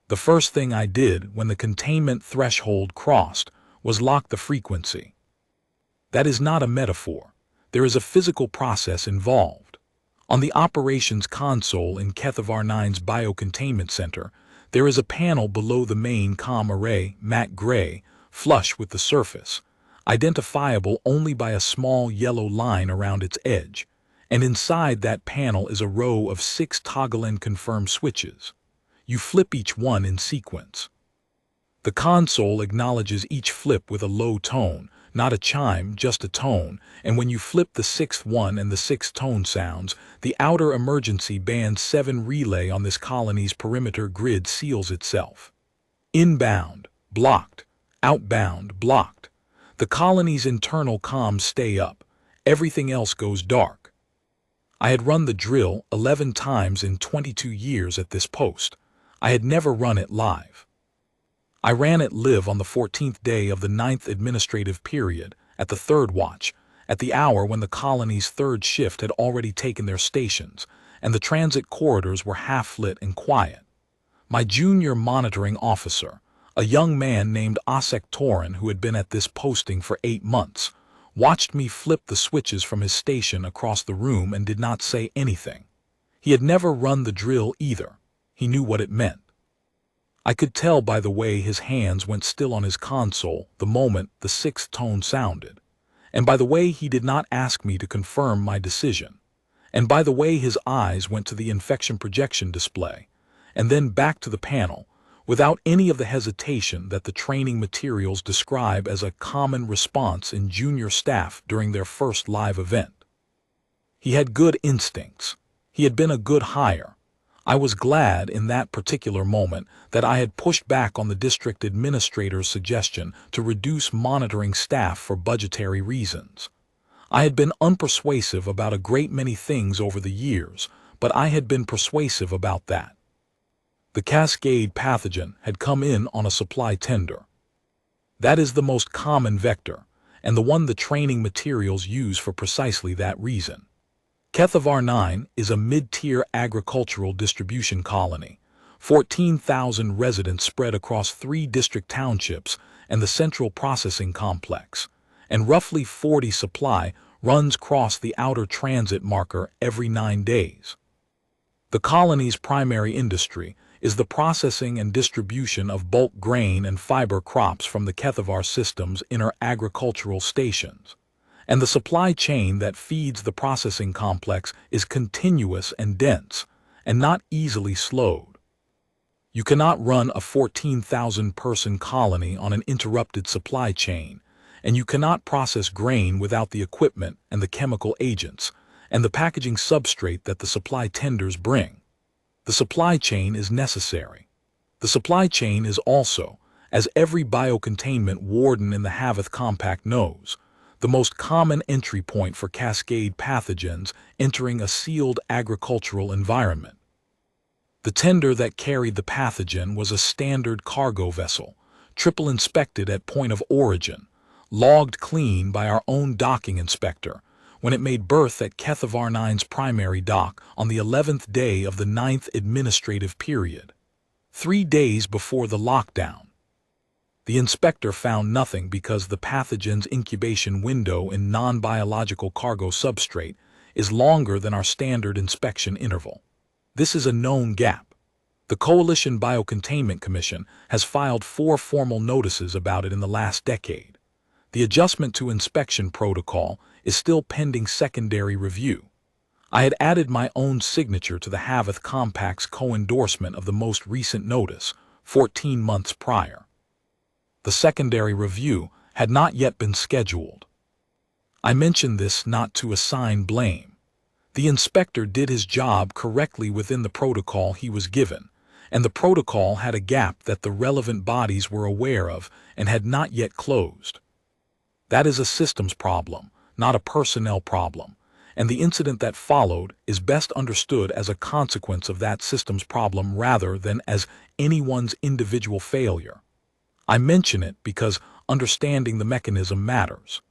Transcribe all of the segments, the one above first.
The first thing I did when the containment threshold crossed was lock the frequency. That is not a metaphor. There is a physical process involved. On the operations console in R9's Biocontainment Center, there is a panel below the main COM array, matte gray, flush with the surface, identifiable only by a small yellow line around its edge, and inside that panel is a row of 6 toggle and confirm switches. You flip each one in sequence. The console acknowledges each flip with a low tone, not a chime, just a tone, and when you flip the 6th one and the 6th tone sounds, the outer emergency band 7 relay on this colony's perimeter grid seals itself. Inbound, blocked. Outbound, blocked. The colony's internal comms stay up. Everything else goes dark. I had run the drill 11 times in 22 years at this post. I had never run it live. I ran it live on the 14th day of the 9th administrative period, at the 3rd watch, at the hour when the colony's 3rd shift had already taken their stations, and the transit corridors were half-lit and quiet. My junior monitoring officer, a young man named Osek Torin who had been at this posting for 8 months, watched me flip the switches from his station across the room and did not say anything. He had never run the drill either. He knew what it meant. I could tell by the way his hands went still on his console the moment the 6th tone sounded, and by the way he did not ask me to confirm my decision, and by the way his eyes went to the infection projection display, and then back to the panel, without any of the hesitation that the training materials describe as a common response in junior staff during their first live event. He had good instincts. He had been a good hire. I was glad in that particular moment that I had pushed back on the district administrator's suggestion to reduce monitoring staff for budgetary reasons. I had been unpersuasive about a great many things over the years, but I had been persuasive about that. The cascade pathogen had come in on a supply tender. That is the most common vector, and the one the training materials use for precisely that reason. R9 is a mid-tier agricultural distribution colony, 14,000 residents spread across 3 district townships and the central processing complex, and roughly 40 supply runs across the outer transit marker every 9 days. The colony's primary industry is the processing and distribution of bulk grain and fiber crops from the Kethavar system's inner agricultural stations, and the supply chain that feeds the processing complex is continuous and dense, and not easily slowed. You cannot run a 14,000-person colony on an interrupted supply chain, and you cannot process grain without the equipment and the chemical agents, and the packaging substrate that the supply tenders bring. The supply chain is necessary. The supply chain is also, as every biocontainment warden in the Havath Compact knows, the most common entry point for cascade pathogens entering a sealed agricultural environment. The tender that carried the pathogen was a standard cargo vessel, triple inspected at point of origin, logged clean by our own docking inspector, when it made berth at R9's primary dock on the 11th day of the 9th administrative period, 3 days before the lockdown. The inspector found nothing because the pathogen's incubation window in non-biological cargo substrate is longer than our standard inspection interval. This is a known gap. The Coalition Biocontainment Commission has filed 4 formal notices about it in the last decade. The adjustment to inspection protocol is still pending secondary review. I had added my own signature to the Havath Compact's co-endorsement of the most recent notice, 14 months prior. The secondary review had not yet been scheduled. I mention this not to assign blame. The inspector did his job correctly within the protocol he was given, and the protocol had a gap that the relevant bodies were aware of and had not yet closed. That is a systems problem, not a personnel problem, and the incident that followed is best understood as a consequence of that systems problem rather than as anyone's individual failure. I mention it because understanding the mechanism matters.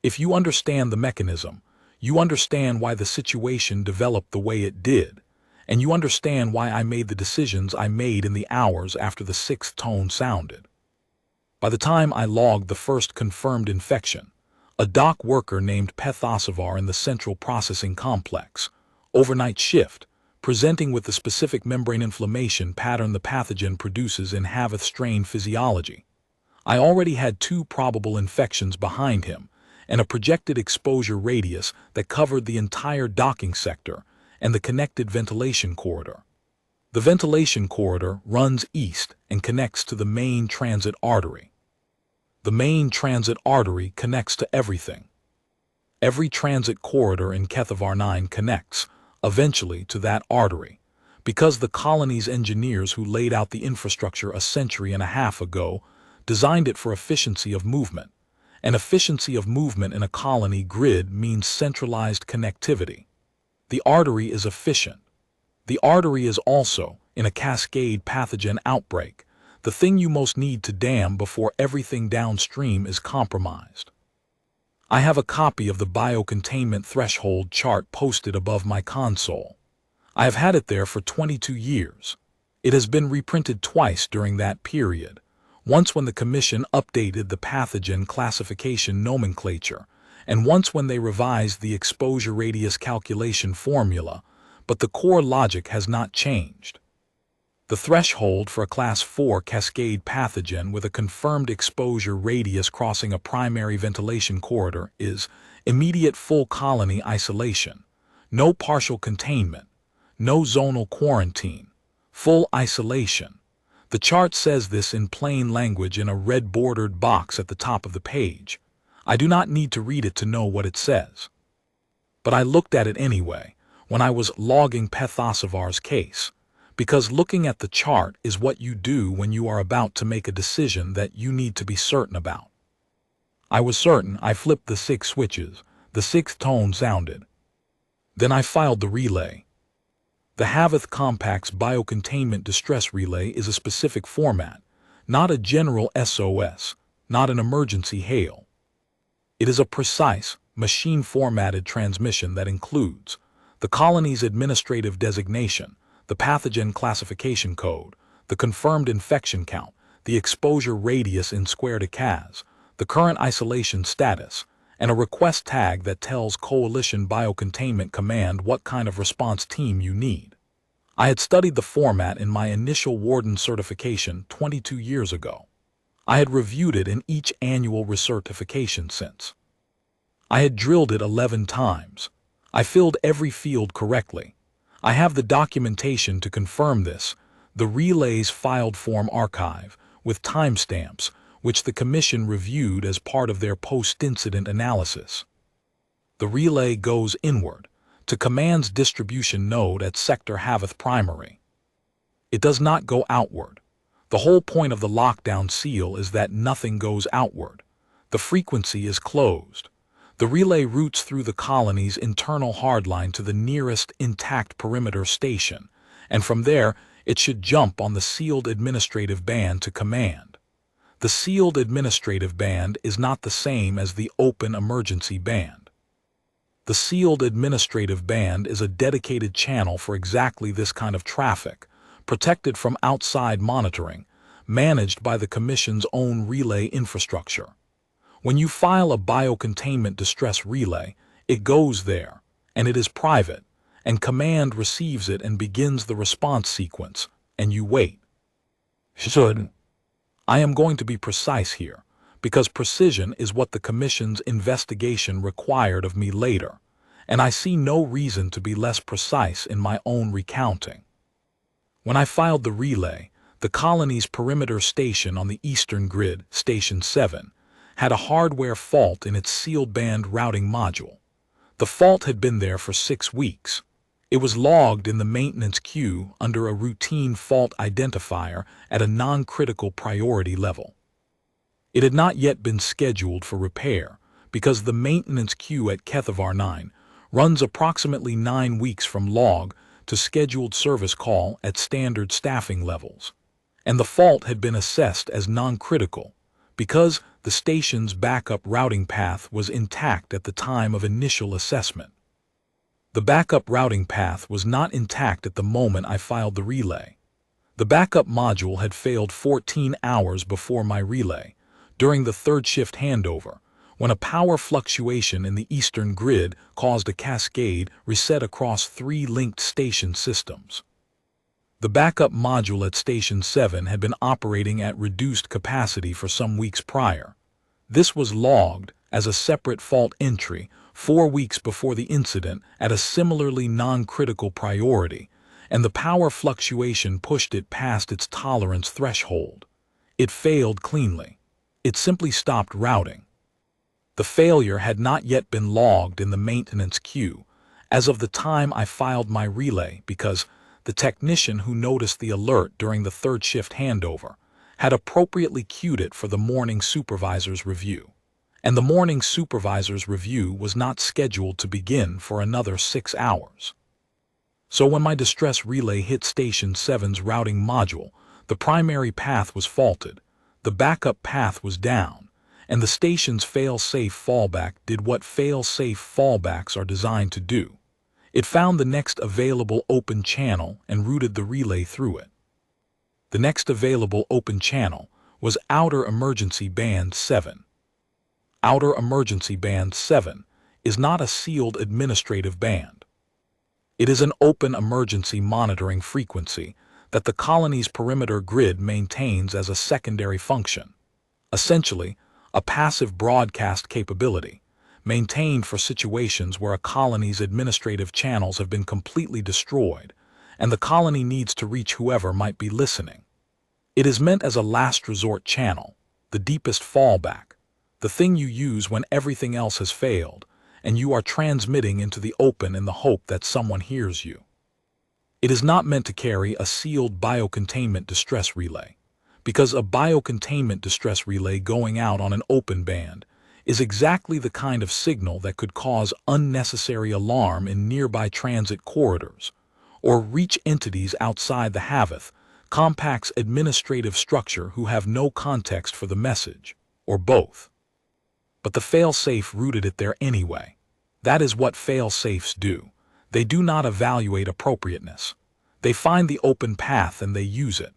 If you understand the mechanism, you understand why the situation developed the way it did, and you understand why I made the decisions I made in the hours after the sixth tone sounded. By the time I logged the first confirmed infection, a dock worker named Pethosavar in the Central Processing Complex, overnight shift, presenting with the specific membrane inflammation pattern the pathogen produces in Haveth strain physiology. I already had 2 probable infections behind him and a projected exposure radius that covered the entire docking sector and the connected ventilation corridor. The ventilation corridor runs east and connects to the main transit artery. The main transit artery connects to everything. Every transit corridor in Kethavar 9 connects, eventually, to that artery, because the colony's engineers who laid out the infrastructure a century and a half ago designed it for efficiency of movement. And efficiency of movement in a colony grid means centralized connectivity. The artery is efficient. The artery is also, in a cascade pathogen outbreak, the thing you most need to dam before everything downstream is compromised. I have a copy of the biocontainment threshold chart posted above my console. I have had it there for 22 years. It has been reprinted twice during that period, once when the Commission updated the pathogen classification nomenclature, and once when they revised the exposure radius calculation formula, but the core logic has not changed. The threshold for a Class 4 cascade pathogen with a confirmed exposure radius crossing a primary ventilation corridor is immediate full colony isolation, no partial containment, no zonal quarantine, full isolation. The chart says this in plain language in a red-bordered box at the top of the page. I do not need to read it to know what it says. But I looked at it anyway when I was logging Pethosavar's case, because looking at the chart is what you do when you are about to make a decision that you need to be certain about. I was certain. I flipped the 6 switches. The 6th tone sounded. Then I filed the relay. The Haveth Compact's biocontainment distress relay is a specific format, not a general SOS, not an emergency hail. It is a precise, machine-formatted transmission that includes the colony's administrative designation, the pathogen classification code, the confirmed infection count, the exposure radius in square decas, the current isolation status, and a request tag that tells Coalition Biocontainment Command what kind of response team you need. I had studied the format in my initial warden certification 22 years ago. I had reviewed it in each annual recertification since. I had drilled it 11 times. I filled every field correctly. I have the documentation to confirm this, the relay's filed form archive, with timestamps, which the Commission reviewed as part of their post-incident analysis. The relay goes inward, to Command's distribution node at Sector Haveth Primary. It does not go outward. The whole point of the lockdown seal is that nothing goes outward. The frequency is closed. The relay routes through the colony's internal hardline to the nearest intact perimeter station, and from there it should jump on the sealed administrative band to Command. The sealed administrative band is not the same as the open emergency band. The sealed administrative band is a dedicated channel for exactly this kind of traffic, protected from outside monitoring, managed by the Commission's own relay infrastructure. When you file a biocontainment distress relay, it goes there, and it is private, and Command receives it and begins the response sequence, and you wait. I am going to be precise here, because precision is what the Commission's investigation required of me later, and I see no reason to be less precise in my own recounting. When I filed the relay, the colony's perimeter station on the eastern grid, Station 7, had a hardware fault in its sealed band routing module. The fault had been there for 6 weeks. It was logged in the maintenance queue under a routine fault identifier at a non-critical priority level. It had not yet been scheduled for repair because the maintenance queue at Kethavar 9 runs approximately 9 weeks from log to scheduled service call at standard staffing levels. And the fault had been assessed as non-critical because the station's backup routing path was intact at the time of initial assessment. The backup routing path was not intact at the moment I filed the relay. The backup module had failed 14 hours before my relay, during the third shift handover, when a power fluctuation in the eastern grid caused a cascade reset across 3 linked station systems. The backup module at Station 7 had been operating at reduced capacity for some weeks prior. This was logged as a separate fault entry 4 weeks before the incident at a similarly non-critical priority, and the power fluctuation pushed it past its tolerance threshold. It failed cleanly. It simply stopped routing. The failure had not yet been logged in the maintenance queue as of the time I filed my relay because the technician who noticed the alert during the third shift handover had appropriately queued it for the morning supervisor's review. And the morning supervisor's review was not scheduled to begin for another 6 hours. So when my distress relay hit Station 7's routing module, the primary path was faulted, the backup path was down, and the station's fail-safe fallback did what fail-safe fallbacks are designed to do. It found the next available open channel and routed the relay through it. The next available open channel was Outer Emergency Band 7. Outer Emergency Band 7 is not a sealed administrative band. It is an open emergency monitoring frequency that the colony's perimeter grid maintains as a secondary function, essentially a passive broadcast capability, maintained for situations where a colony's administrative channels have been completely destroyed and the colony needs to reach whoever might be listening. It is meant as a last resort channel, the deepest fallback, the thing you use when everything else has failed and you are transmitting into the open in the hope that someone hears you. It is not meant to carry a sealed biocontainment distress relay, because a biocontainment distress relay going out on an open band is exactly the kind of signal that could cause unnecessary alarm in nearby transit corridors, or reach entities outside the Haveth, Compact's administrative structure who have no context for the message, or both. But the fail-safe routed it there anyway. That is what fail-safes do. They do not evaluate appropriateness. They find the open path and they use it.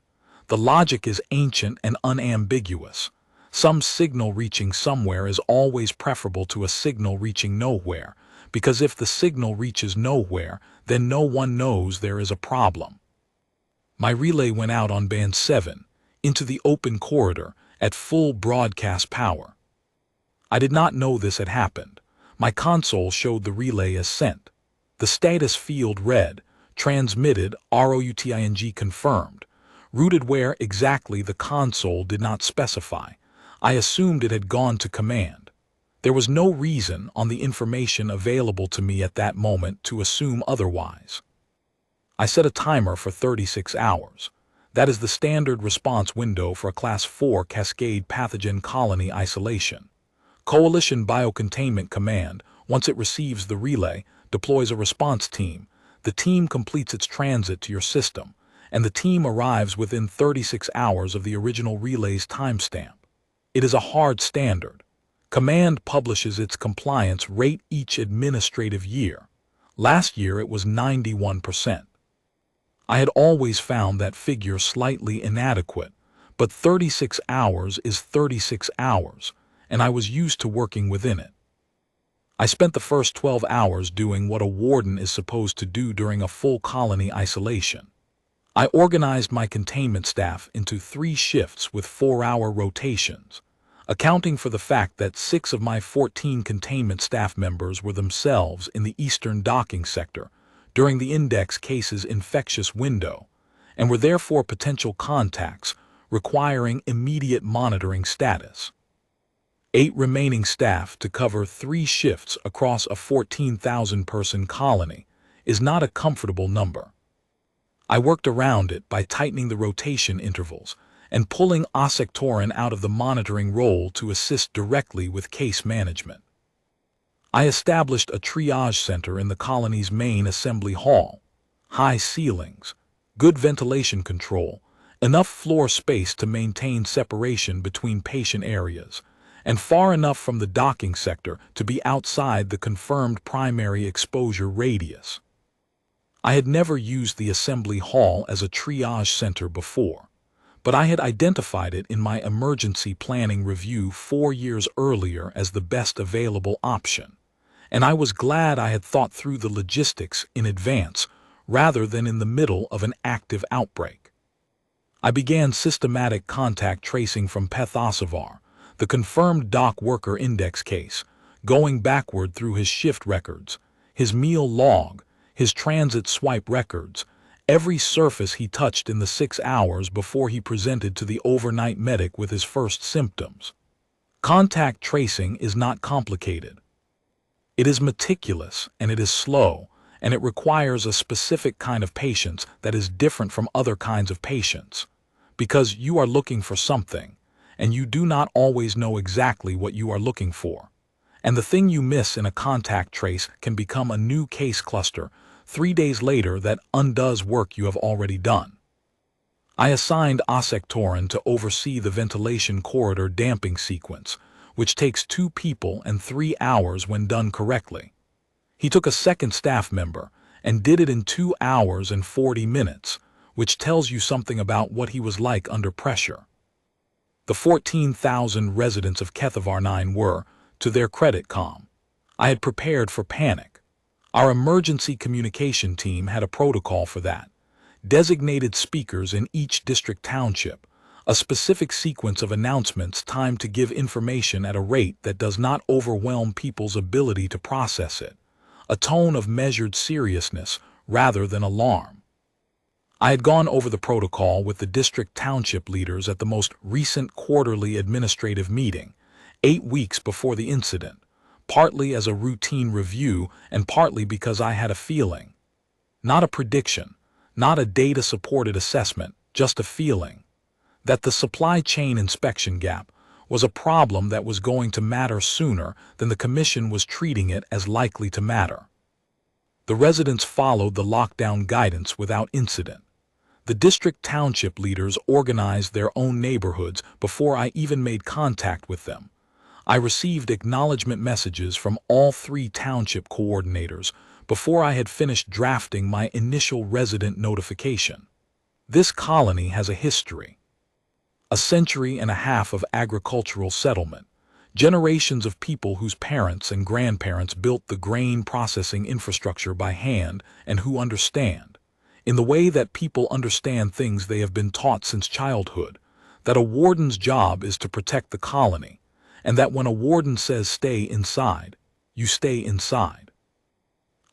The logic is ancient and unambiguous. Some signal reaching somewhere is always preferable to a signal reaching nowhere, because if the signal reaches nowhere, then no one knows there is a problem. My relay went out on Band 7, into the open corridor, at full broadcast power. I did not know this had happened. My console showed the relay as sent. The status field read, transmitted, ROUTING confirmed. Routed where exactly the console did not specify. I assumed it had gone to command. There was no reason on the information available to me at that moment to assume otherwise. I set a timer for 36 hours. That is the standard response window for a Class 4 Cascade pathogen colony isolation. Coalition Biocontainment Command, once it receives the relay, deploys a response team. The team completes its transit to your system, and the team arrives within 36 hours of the original relay's timestamp. It is a hard standard. Command publishes its compliance rate each administrative year. Last year it was 91%. I had always found that figure slightly inadequate, but 36 hours is 36 hours, and I was used to working within it. I spent the first 12 hours doing what a warden is supposed to do during a full colony isolation. I organized my containment staff into 3 shifts with 4-hour rotations, accounting for the fact that 6 of my 14 containment staff members were themselves in the eastern docking sector during the index case's infectious window, and were therefore potential contacts requiring immediate monitoring status. 8 remaining staff to cover 3 shifts across a 14,000-person colony is not a comfortable number. I worked around it by tightening the rotation intervals and pulling Asectorin out of the monitoring role to assist directly with case management. I established a triage center in the colony's main assembly hall, high ceilings, good ventilation control, enough floor space to maintain separation between patient areas, and far enough from the docking sector to be outside the confirmed primary exposure radius. I had never used the assembly hall as a triage center before, but I had identified it in my emergency planning review 4 years earlier as the best available option, and I was glad I had thought through the logistics in advance rather than in the middle of an active outbreak. I began systematic contact tracing from Pethosavar, the confirmed dock worker index case, going backward through his shift records, his meal log, his transit swipe records, every surface he touched in the 6 hours before he presented to the overnight medic with his first symptoms. Contact tracing is not complicated. It is meticulous and it is slow, and it requires a specific kind of patience that is different from other kinds of patience, because you are looking for something, and you do not always know exactly what you are looking for. And the thing you miss in a contact trace can become a new case cluster 3 days later that undoes work you have already done. I assigned Asectorin to oversee the ventilation corridor damping sequence, which takes 2 people and 3 hours when done correctly. He took a second staff member and did it in 2 hours and 40 minutes, which tells you something about what he was like under pressure. The 14,000 residents of Kethavar 9 were, to their credit, calm. I had prepared for panic. Our emergency communication team had a protocol for that. Designated speakers in each district township, a specific sequence of announcements timed to give information at a rate that does not overwhelm people's ability to process it, a tone of measured seriousness rather than alarm. I had gone over the protocol with the district township leaders at the most recent quarterly administrative meeting, 8 weeks before the incident, partly as a routine review and partly because I had a feeling. Not a prediction, not a data-supported assessment, just a feeling that the supply chain inspection gap was a problem that was going to matter sooner than the Commission was treating it as likely to matter. The residents followed the lockdown guidance without incident. The district township leaders organized their own neighborhoods before I even made contact with them. I received acknowledgement messages from all 3 township coordinators before I had finished drafting my initial resident notification. This colony has a history. A century and a half of agricultural settlement, generations of people whose parents and grandparents built the grain processing infrastructure by hand and who understand, in the way that people understand things they have been taught since childhood, that a warden's job is to protect the colony, and that when a warden says stay inside, you stay inside.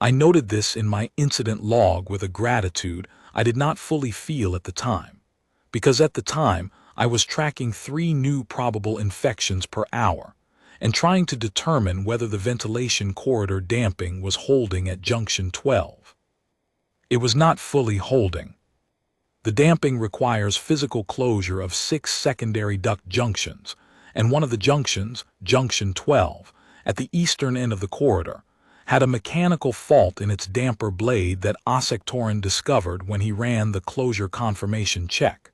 I noted this in my incident log with a gratitude I did not fully feel at the time, because at the time I was tracking 3 new probable infections per hour and trying to determine whether the ventilation corridor damping was holding at junction 12. It was not fully holding. The damping requires physical closure of 6 secondary duct junctions, and one of the junctions, junction 12, at the eastern end of the corridor, had a mechanical fault in its damper blade that Asectorin discovered when he ran the closure confirmation check.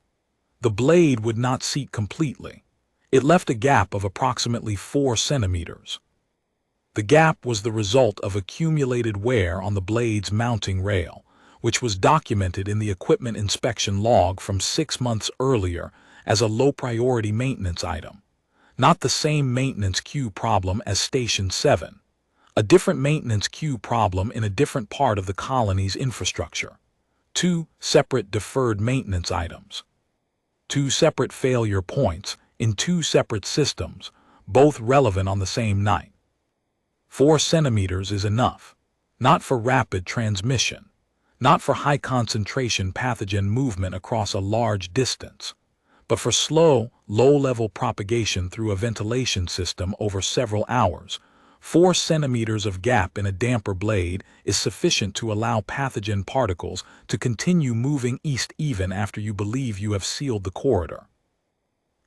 The blade would not seat completely. It left a gap of approximately 4 centimeters. The gap was the result of accumulated wear on the blade's mounting rail, which was documented in the equipment inspection log from 6 months earlier as a low-priority maintenance item. Not the same maintenance queue problem as Station 7. A different maintenance queue problem in a different part of the colony's infrastructure. 2 separate deferred maintenance items. 2 separate failure points in 2 separate systems, both relevant on the same night. 4 centimeters is enough, not for rapid transmission, not for high-concentration pathogen movement across a large distance, but for slow, low-level propagation through a ventilation system over several hours. 4 centimeters of gap in a damper blade is sufficient to allow pathogen particles to continue moving east even after you believe you have sealed the corridor.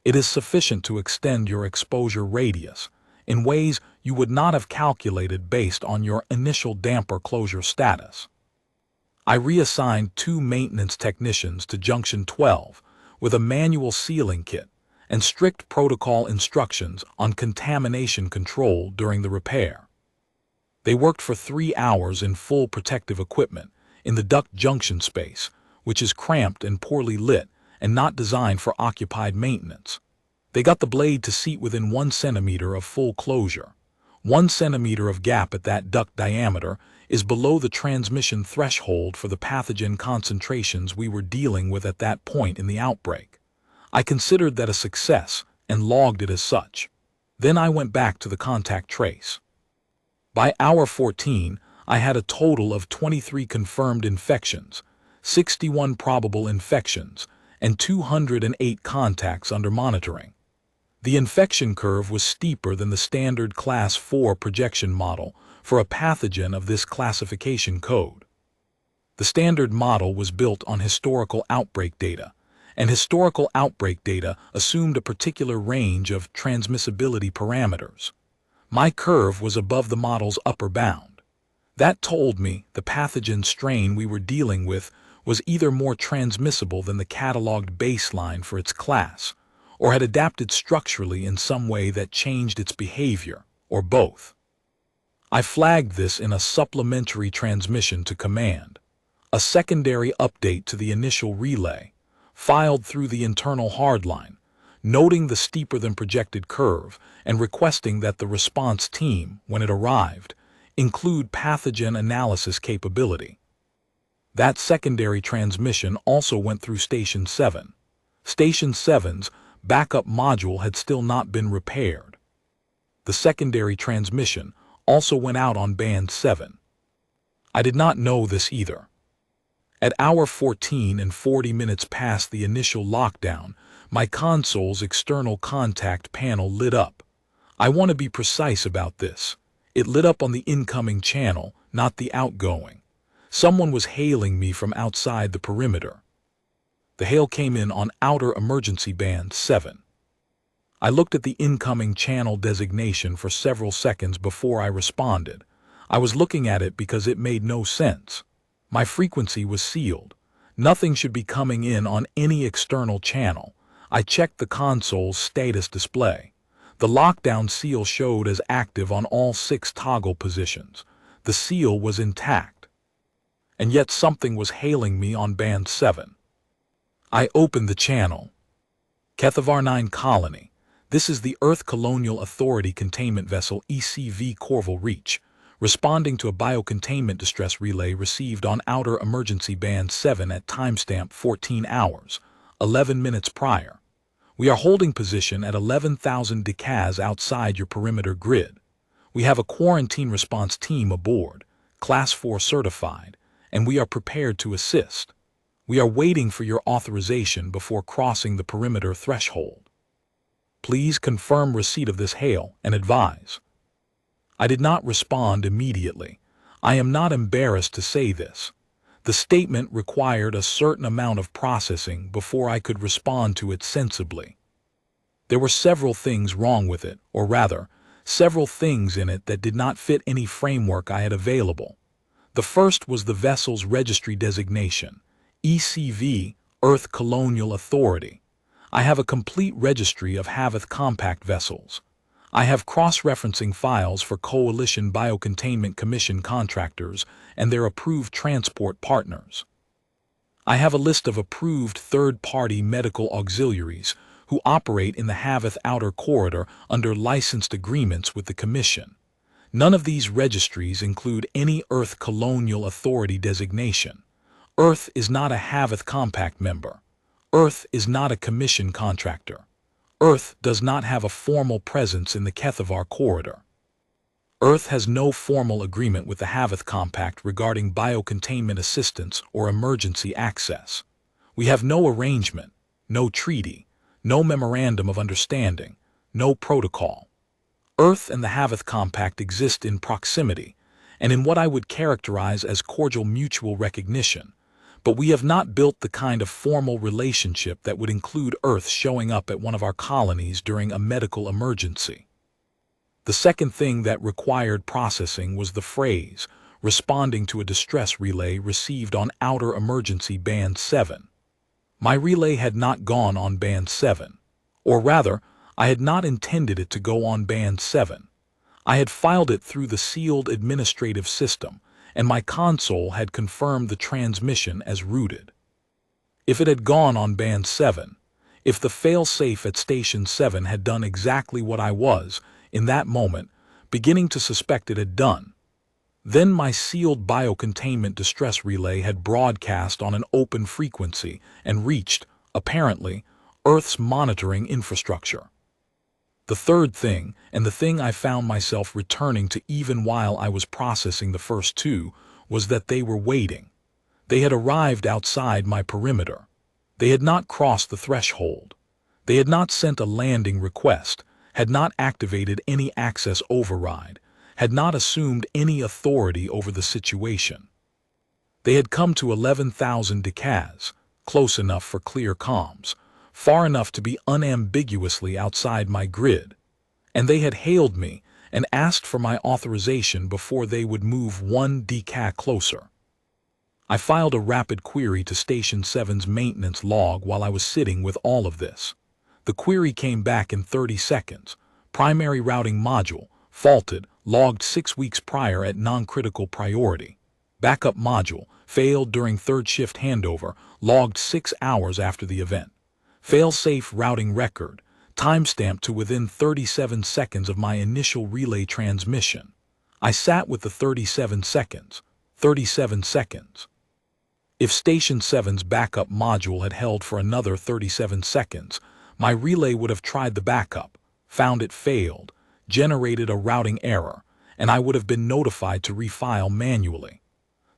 It is sufficient to extend your exposure radius in ways you would not have calculated based on your initial damper closure status. I reassigned 2 maintenance technicians to Junction 12 with a manual sealing kit and strict protocol instructions on contamination control during the repair. They worked for 3 hours in full protective equipment in the duct junction space, which is cramped and poorly lit and not designed for occupied maintenance. They got the blade to seat within 1 centimeter of full closure. 1 centimeter of gap at that duct diameter is below the transmission threshold for the pathogen concentrations we were dealing with at that point in the outbreak. I considered that a success and logged it as such. Then I went back to the contact trace. By hour 14, I had a total of 23 confirmed infections, 61 probable infections, and 208 contacts under monitoring. The infection curve was steeper than the standard Class 4 projection model for a pathogen of this classification code. The standard model was built on historical outbreak data, and historical outbreak data assumed a particular range of transmissibility parameters. My curve was above the model's upper bound. That told me the pathogen strain we were dealing with was either more transmissible than the cataloged baseline for its class, or had adapted structurally in some way that changed its behavior, or both. I flagged this in a supplementary transmission to command, a secondary update to the initial relay, filed through the internal hardline, noting the steeper than projected curve and requesting that the response team, when it arrived, include pathogen analysis capability. That secondary transmission also went through Station 7. Station 7's backup module had still not been repaired. The secondary transmission also went out on Band 7. I did not know this either. At hour 14 and 40 minutes past the initial lockdown, my console's external contact panel lit up. I want to be precise about this. It lit up on the incoming channel, not the outgoing. Someone was hailing me from outside the perimeter. The hail came in on outer emergency band 7. I looked at the incoming channel designation for several seconds before I responded. I was looking at it because it made no sense. My frequency was sealed. Nothing should be coming in on any external channel. I checked the console's status display. The lockdown seal showed as active on all 6 toggle positions. The seal was intact. And yet something was hailing me on band 7. I opened the channel. Kethavar 9 Colony. This is the Earth Colonial Authority Containment Vessel ECV Corval Reach, responding to a biocontainment distress relay received on outer emergency band 7 at timestamp 14 hours, 11 minutes prior. We are holding position at 11,000 decas outside your perimeter grid. We have a quarantine response team aboard, Class 4 certified, and we are prepared to assist. We are waiting for your authorization before crossing the perimeter threshold. Please confirm receipt of this hail and advise. I did not respond immediately. I am not embarrassed to say this. The statement required a certain amount of processing before I could respond to it sensibly. There were several things wrong with it, or rather, several things in it that did not fit any framework I had available. The first was the vessel's registry designation, ECV, Earth Colonial Authority. I have a complete registry of Haveth compact vessels. I have cross-referencing files for Coalition Biocontainment Commission contractors and their approved transport partners. I have a list of approved third-party medical auxiliaries who operate in the Haveth Outer Corridor under licensed agreements with the Commission. None of these registries include any Earth Colonial Authority designation. Earth is not a Haveth Compact member. Earth is not a Commission contractor. Earth does not have a formal presence in the Kethavar corridor. Earth has no formal agreement with the Haveth Compact regarding biocontainment assistance or emergency access. We have no arrangement, no treaty, no memorandum of understanding, no protocol. Earth and the Haveth Compact exist in proximity and in what I would characterize as cordial mutual recognition, but we have not built the kind of formal relationship that would include Earth showing up at one of our colonies during a medical emergency. The second thing that required processing was the phrase, responding to a distress relay received on outer emergency band 7. My relay had not gone on band 7. Or rather, I had not intended it to go on Band 7. I had filed it through the sealed administrative system, and my console had confirmed the transmission as rooted. If it had gone on Band 7, if the fail-safe at Station 7 had done exactly what I was, in that moment, beginning to suspect it had done, then my sealed biocontainment distress relay had broadcast on an open frequency and reached, apparently, Earth's monitoring infrastructure. The third thing, and the thing I found myself returning to even while I was processing the first two, was that they were waiting. They had arrived outside my perimeter. They had not crossed the threshold. They had not sent a landing request, had not activated any access override, had not assumed any authority over the situation. They had come to 11,000 decas, close enough for clear comms, far enough to be unambiguously outside my grid, and they had hailed me and asked for my authorization before they would move 1 deca closer. I filed a rapid query to Station 7's maintenance log while I was sitting with all of this. The query came back in 30 seconds. Primary routing module, faulted, logged 6 weeks prior at non-critical priority. Backup module, failed during third shift handover, logged 6 hours after the event. Fail-safe routing record, timestamped to within 37 seconds of my initial relay transmission. I sat with the 37 seconds. 37 seconds. If Station 7's backup module had held for another 37 seconds, my relay would have tried the backup, found it failed, generated a routing error, and I would have been notified to refile manually.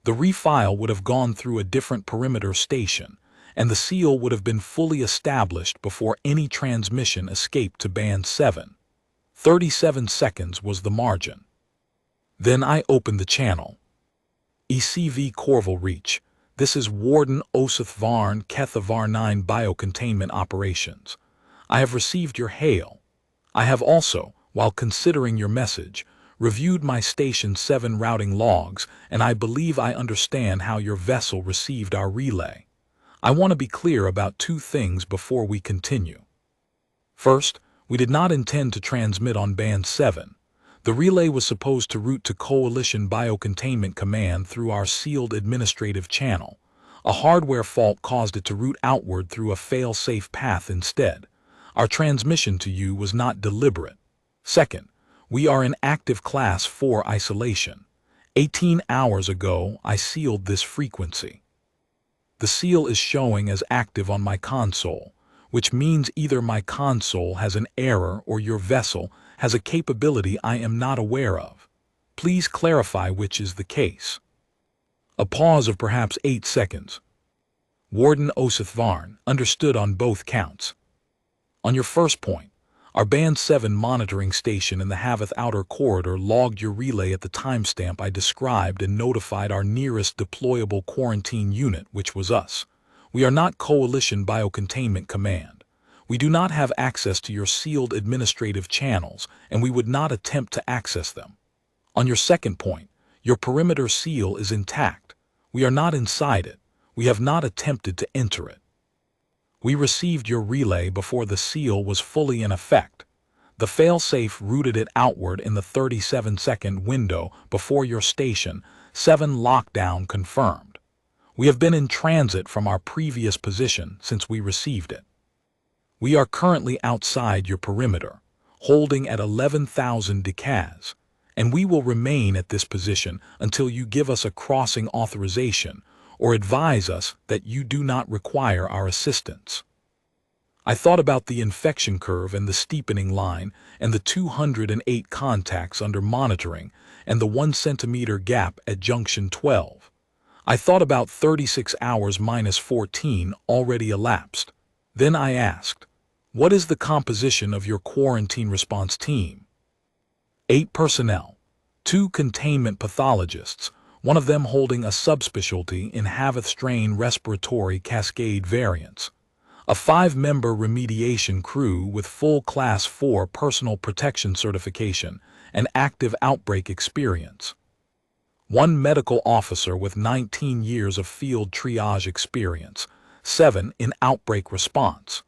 The refile would have gone through a different perimeter station, and the seal would have been fully established before any transmission escaped to Band 7. 37 seconds was the margin. Then I opened the channel. ECV Corval Reach. This is Warden Osith Varn Kethavar 9 Biocontainment Operations. I have received your hail. I have also, while considering your message, reviewed my Station 7 routing logs, and I believe I understand how your vessel received our relay. I want to be clear about 2 things before we continue. First, we did not intend to transmit on Band 7. The relay was supposed to route to Coalition Biocontainment Command through our sealed administrative channel. A hardware fault caused it to route outward through a fail-safe path instead. Our transmission to you was not deliberate. Second, we are in active Class 4 isolation. 18 hours ago, I sealed this frequency. The seal is showing as active on my console, which means either my console has an error or your vessel has a capability I am not aware of. Please clarify which is the case. A pause of perhaps 8 seconds. Warden Osith Varn, understood on both counts. On your first point, our Band 7 monitoring station in the Haveth Outer Corridor logged your relay at the timestamp I described and notified our nearest deployable quarantine unit, which was us. We are not Coalition Biocontainment Command. We do not have access to your sealed administrative channels, and we would not attempt to access them. On your second point, your perimeter seal is intact. We are not inside it. We have not attempted to enter it. We received your relay before the seal was fully in effect. The failsafe routed it outward in the 37-second window before your Station 7 lockdown confirmed. We have been in transit from our previous position since we received it. We are currently outside your perimeter, holding at 11,000 decas, and we will remain at this position until you give us a crossing authorization or advise us that you do not require our assistance. I thought about the infection curve and the steepening line and the 208 contacts under monitoring and the 1 centimeter gap at junction 12. I thought about 36 hours minus 14 already elapsed. Then I asked, what is the composition of your quarantine response team? 8 personnel, 2 containment pathologists, one of them holding a subspecialty in Haveth strain respiratory cascade variants, a 5-member remediation crew with full Class 4 personal protection certification and active outbreak experience, 1 medical officer with 19 years of field triage experience, 7 in outbreak response,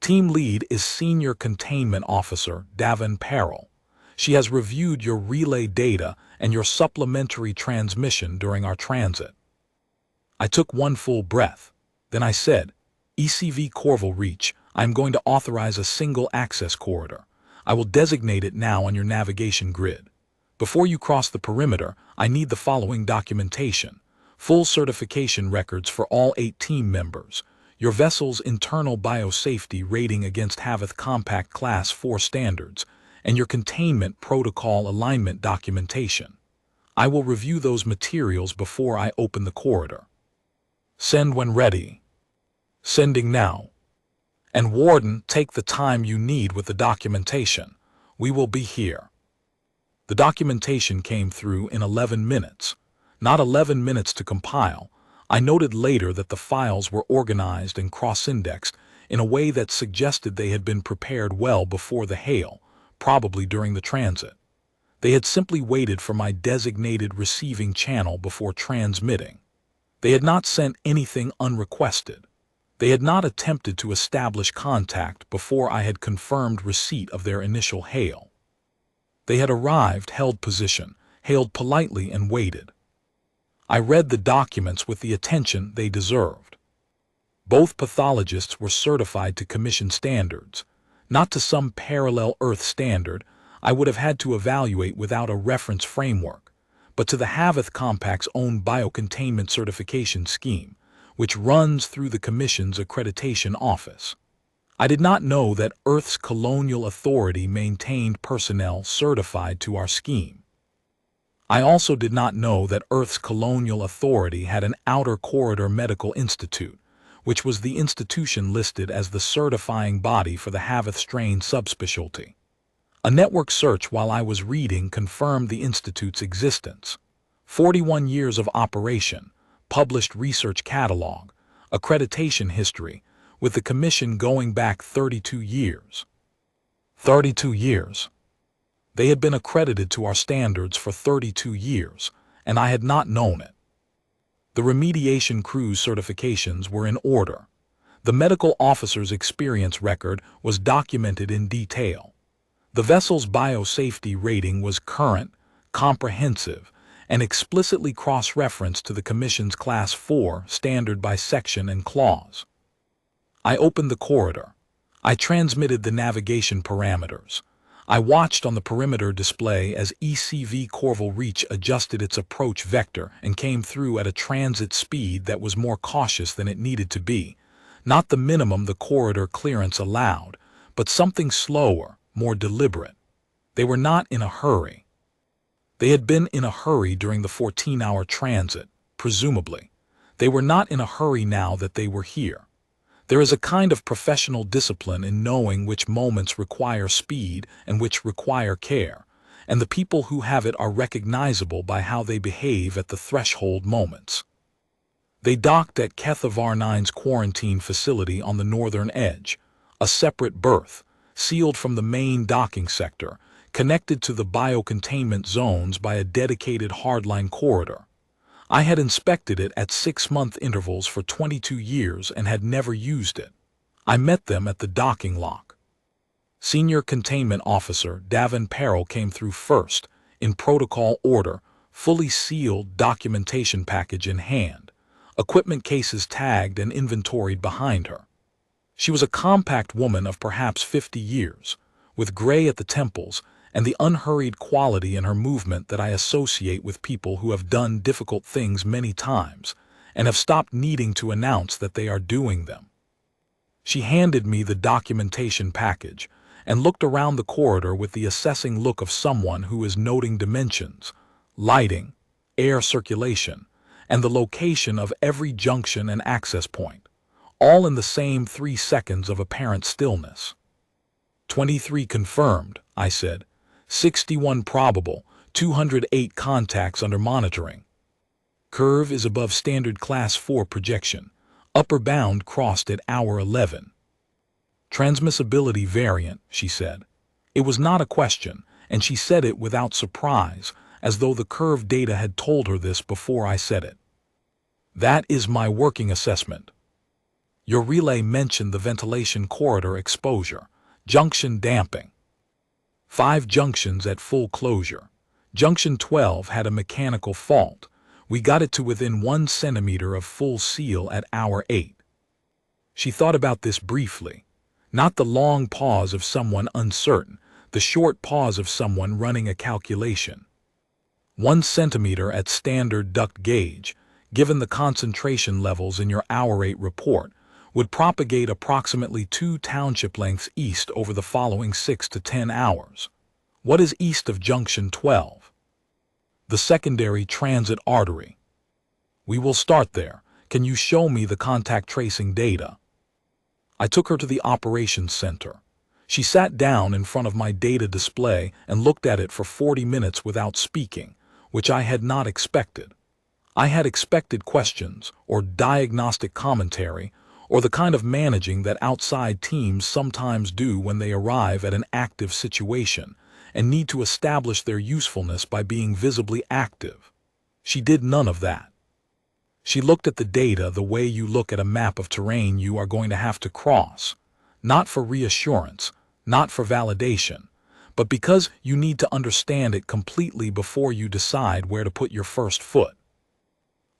Team lead is Senior Containment Officer Davin Parrell. She has reviewed your relay data and your supplementary transmission during our transit. I took one full breath. Then I said, ECV Corval Reach, I am going to authorize a single access corridor. I will designate it now on your navigation grid. Before you cross the perimeter, I need the following documentation. Full certification records for all 8 team members, your vessel's internal biosafety rating against Haveth Compact Class 4 standards, and your containment protocol alignment documentation. I will review those materials before I open the corridor. Send when ready. Sending now. And Warden, take the time you need with the documentation. We will be here. The documentation came through in 11 minutes. Not 11 minutes to compile. I noted later that the files were organized and cross-indexed in a way that suggested they had been prepared well before the hail, probably during the transit. They had simply waited for my designated receiving channel before transmitting. They had not sent anything unrequested. They had not attempted to establish contact before I had confirmed receipt of their initial hail. They had arrived, held position, hailed politely, and waited. I read the documents with the attention they deserved. Both pathologists were certified to commission standards, not to some parallel Earth standard I would have had to evaluate without a reference framework, but to the Haveth Compact's own biocontainment certification scheme, which runs through the Commission's accreditation office. I did not know that Earth's colonial authority maintained personnel certified to our scheme. I also did not know that Earth's colonial authority had an outer corridor medical institute, which was the institution listed as the certifying body for the Haveth strain subspecialty. A network search while I was reading confirmed the institute's existence. 41 years of operation, published research catalog, accreditation history, with the Commission going back 32 years. 32 years. They had been accredited to our standards for 32 years, and I had not known it. The remediation crew's certifications were in order. The medical officer's experience record was documented in detail. The vessel's biosafety rating was current, comprehensive, and explicitly cross-referenced to the Commission's Class 4 standard by section and clause. I opened the corridor. I transmitted the navigation parameters. I watched on the perimeter display as ECV Corval Reach adjusted its approach vector and came through at a transit speed that was more cautious than it needed to be, not the minimum the corridor clearance allowed, but something slower, more deliberate. They were not in a hurry. They had been in a hurry during the 14-hour transit, presumably. They were not in a hurry now that they were here. There is a kind of professional discipline in knowing which moments require speed and which require care, and the people who have it are recognizable by how they behave at the threshold moments. They docked at Kethavar-9's quarantine facility on the northern edge, a separate berth, sealed from the main docking sector, connected to the biocontainment zones by a dedicated hardline corridor. I had inspected it at 6-month intervals for 22 years and had never used it. I met them at the docking lock. Senior Containment Officer Davin Parrell came through first, in protocol order, fully sealed documentation package in hand, equipment cases tagged and inventoried behind her. She was a compact woman of perhaps 50 years, with gray at the temples and the unhurried quality in her movement that I associate with people who have done difficult things many times and have stopped needing to announce that they are doing them. She handed me the documentation package and looked around the corridor with the assessing look of someone who is noting dimensions, lighting, air circulation, and the location of every junction and access point, all in the same 3 seconds of apparent stillness. 23 confirmed, I said. 61 probable, 208 contacts under monitoring. Curve is above standard Class 4 projection. Upper bound crossed at hour 11. Transmissibility variant, she said. It was not a question, and she said it without surprise, as though the curve data had told her this before I said it. That is my working assessment. Your relay mentioned the ventilation corridor exposure, junction damping. 5 junctions at full closure. Junction 12 had a mechanical fault. We got it to within 1 centimeter of full seal at hour 8. She thought about this briefly. Not the long pause of someone uncertain, the short pause of someone running a calculation. 1 centimeter at standard duct gauge, given the concentration levels in your hour 8 report, would propagate approximately 2 township lengths east over the following 6 to 10 hours. What is east of junction 12? The secondary transit artery. We will start there. Can you show me the contact tracing data? I took her to the operations center. She sat down in front of my data display and looked at it for 40 minutes without speaking, which I had not expected. I had expected questions or diagnostic commentary or the kind of managing that outside teams sometimes do when they arrive at an active situation and need to establish their usefulness by being visibly active. She did none of that. She looked at the data the way you look at a map of terrain you are going to have to cross, not for reassurance, not for validation, but because you need to understand it completely before you decide where to put your first foot.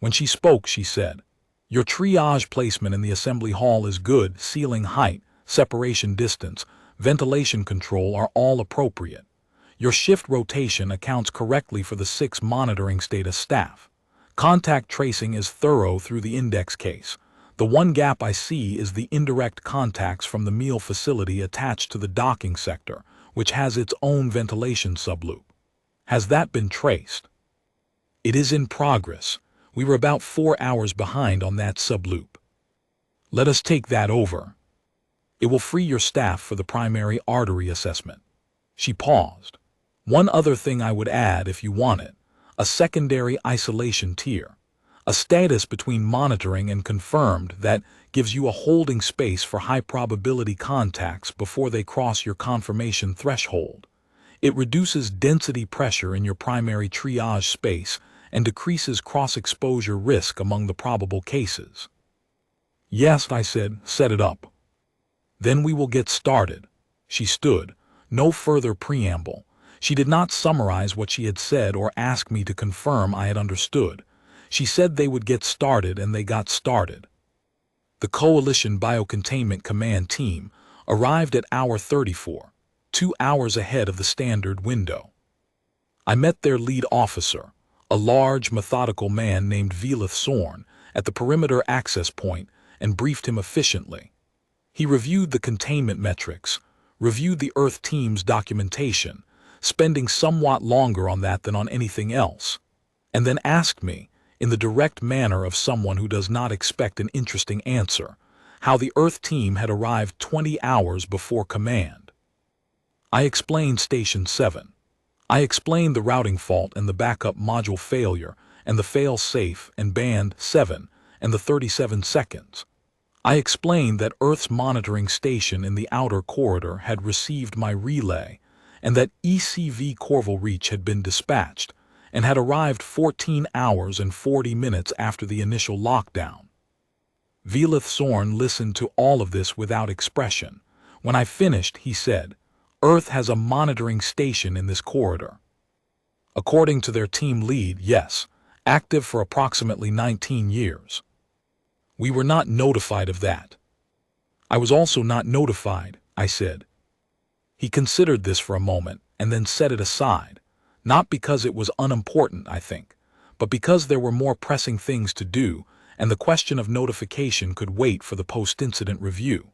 When she spoke, she said, "Your triage placement in the assembly hall is good. Ceiling height, separation distance, ventilation control are all appropriate. Your shift rotation accounts correctly for the 6 monitoring status staff. Contact tracing is thorough through the index case. The one gap I see is the indirect contacts from the meal facility attached to the docking sector, which has its own ventilation subloop. Has that been traced?" "It is in progress. We were about 4 hours behind on that subloop." "Let us take that over. It will free your staff for the primary artery assessment." She paused. "One other thing I would add if you want it. A secondary isolation tier. A status between monitoring and confirmed that gives you a holding space for high probability contacts before they cross your confirmation threshold. It reduces density pressure in your primary triage space and decreases cross-exposure risk among the probable cases." "Yes," I said, "set it up." "Then we will get started." She stood. No further preamble. She did not summarize what she had said or ask me to confirm I had understood. She said they would get started, and they got started. The Coalition Biocontainment Command Team arrived at hour 34, 2 hours ahead of the standard window. I met their lead officer, a large, methodical man named Velith Sorn, at the perimeter access point and briefed him efficiently. He reviewed the containment metrics, reviewed the Earth team's documentation, spending somewhat longer on that than on anything else, and then asked me, in the direct manner of someone who does not expect an interesting answer, how the Earth team had arrived 20 hours before command. I explained Station 7. I explained the routing fault and the backup module failure and the fail-safe and band 7 and the 37 seconds. I explained that Earth's monitoring station in the outer corridor had received my relay and that ECV Corval Reach had been dispatched and had arrived 14 hours and 40 minutes after the initial lockdown. Velith Sorn listened to all of this without expression. When I finished, he said, "Earth has a monitoring station in this corridor." According to their team lead, yes, active for approximately 19 years. We were not notified of that. I was also not notified, I said. He considered this for a moment and then set it aside, not because it was unimportant, I think, but because there were more pressing things to do and the question of notification could wait for the post-incident review.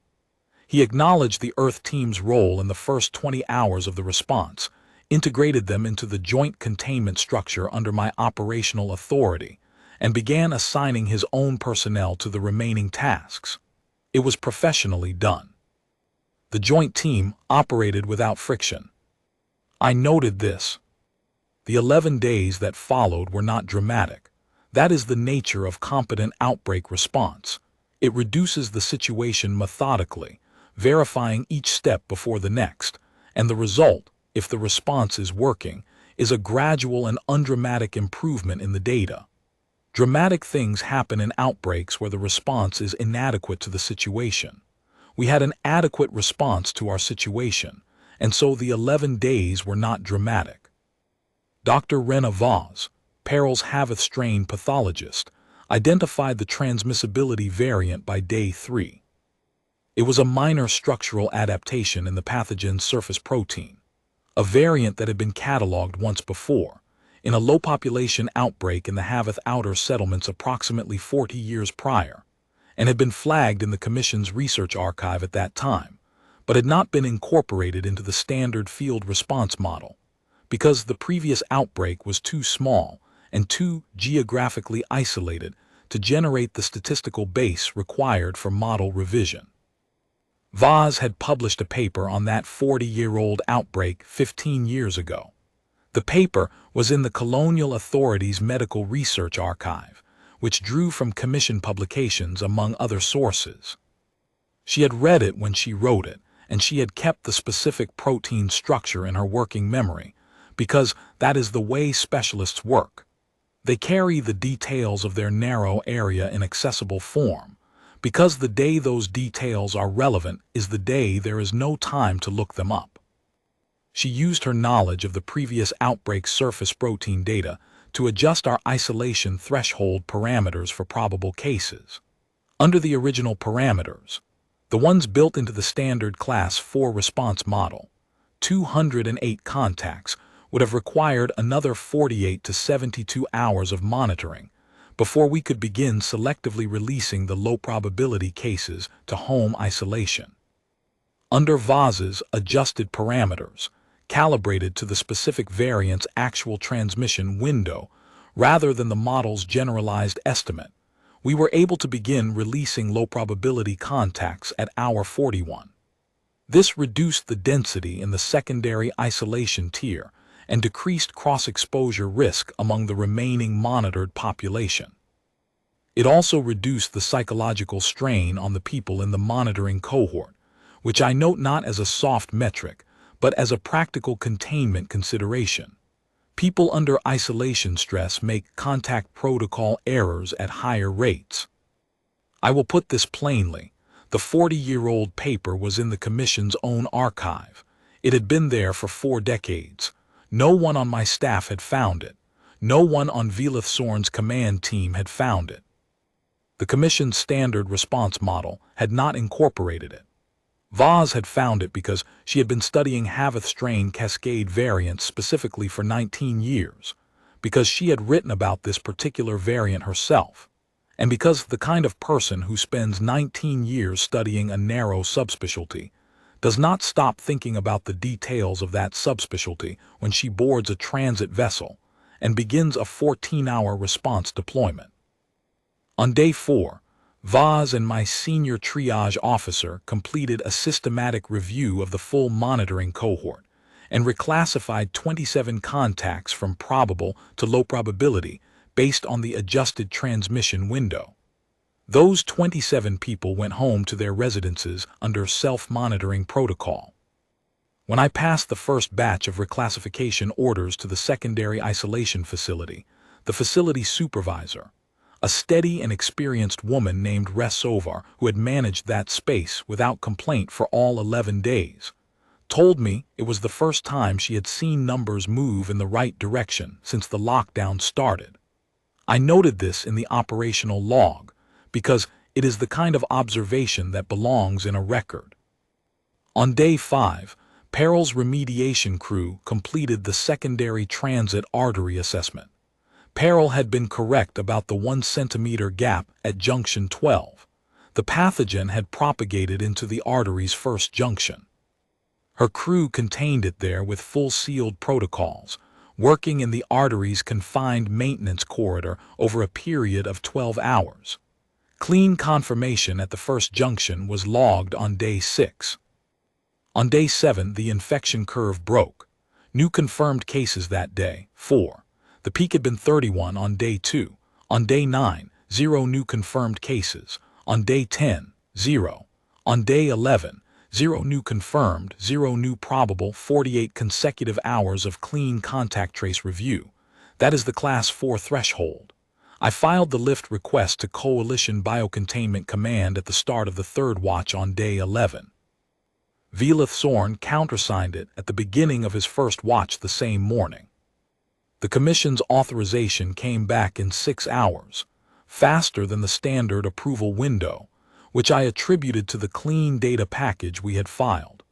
He acknowledged the Earth team's role in the first 20 hours of the response, integrated them into the joint containment structure under my operational authority, and began assigning his own personnel to the remaining tasks. It was professionally done. The joint team operated without friction. I noted this. The 11 days that followed were not dramatic. That is the nature of competent outbreak response. It reduces the situation methodically, verifying each step before the next, and the result, if the response is working, is a gradual and undramatic improvement in the data. Dramatic things happen in outbreaks where the response is inadequate to the situation. We had an adequate response to our situation, and so the 11 days were not dramatic. Dr. Rena Vaz, Perel's Haveth strain pathologist, identified the transmissibility variant by day 3. It was a minor structural adaptation in the pathogen's surface protein, a variant that had been cataloged once before, in a low-population outbreak in the Haveth outer settlements approximately 40 years prior, and had been flagged in the Commission's research archive at that time, but had not been incorporated into the standard field response model, because the previous outbreak was too small and too geographically isolated to generate the statistical base required for model revision. Vaz had published a paper on that 40-year-old outbreak 15 years ago. The paper was in the Colonial Authority's Medical Research Archive, which drew from Commission publications among other sources. She had read it when she wrote it, and she had kept the specific protein structure in her working memory, because that is the way specialists work. They carry the details of their narrow area in accessible form, because the day those details are relevant is the day there is no time to look them up. She used her knowledge of the previous outbreak surface protein data to adjust our isolation threshold parameters for probable cases. Under the original parameters, the ones built into the standard Class 4 response model, 208 contacts would have required another 48 to 72 hours of monitoring before we could begin selectively releasing the low-probability cases to home isolation. Under Vaz's adjusted parameters, calibrated to the specific variant's actual transmission window rather than the model's generalized estimate, we were able to begin releasing low-probability contacts at hour 41. This reduced the density in the secondary isolation tier and decreased cross-exposure risk among the remaining monitored population. It also reduced the psychological strain on the people in the monitoring cohort, which I note not as a soft metric, but as a practical containment consideration. People under isolation stress make contact protocol errors at higher rates. I will put this plainly. The 40-year-old paper was in the Commission's own archive. It had been there for 4 decades. No one on my staff had found it. No one on Velith Sorn's command team had found it. The Commission's standard response model had not incorporated it. Vaz had found it because she had been studying Haveth strain cascade variants specifically for 19 years, because she had written about this particular variant herself, and because the kind of person who spends 19 years studying a narrow subspecialty does not stop thinking about the details of that subspecialty when she boards a transit vessel and begins a 14-hour response deployment. On day 4, Vaz and my senior triage officer completed a systematic review of the full monitoring cohort and reclassified 27 contacts from probable to low probability based on the adjusted transmission window. Those 27 people went home to their residences under self-monitoring protocol. When I passed the first batch of reclassification orders to the secondary isolation facility, the facility supervisor, a steady and experienced woman named Resovar, who had managed that space without complaint for all 11 days, told me it was the first time she had seen numbers move in the right direction since the lockdown started. I noted this in the operational log because it is the kind of observation that belongs in a record. On day 5, Perel's remediation crew completed the secondary transit artery assessment. Perel had been correct about the 1 centimeter gap at junction 12. The pathogen had propagated into the artery's first junction. Her crew contained it there with full sealed protocols, working in the artery's confined maintenance corridor over a period of 12 hours. Clean confirmation at the first junction was logged on day 6. On day 7, the infection curve broke. New confirmed cases that day, 4. The peak had been 31 on day 2. On day 9, 0 new confirmed cases. On day 10, 0. On day 11, 0 new confirmed, 0 new probable, 48 consecutive hours of clean contact trace review. That is the Class 4 threshold. I filed the lift request to Coalition Biocontainment Command at the start of the third watch on day 11. Velith Zorn countersigned it at the beginning of his first watch the same morning. The Commission's authorization came back in 6 hours, faster than the standard approval window, which I attributed to the clean data package we had filed.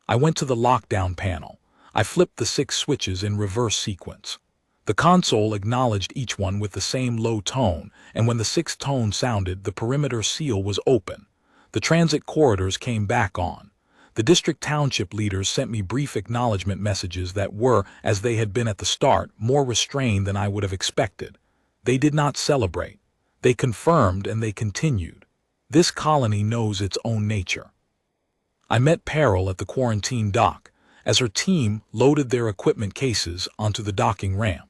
I went to the lockdown panel. I flipped the 6 switches in reverse sequence. The console acknowledged each one with the same low tone, and when the 6th tone sounded, the perimeter seal was open. The transit corridors came back on. The district township leaders sent me brief acknowledgement messages that were, as they had been at the start, more restrained than I would have expected. They did not celebrate. They confirmed and they continued. This colony knows its own nature. I met Peril at the quarantine dock as her team loaded their equipment cases onto the docking ramp.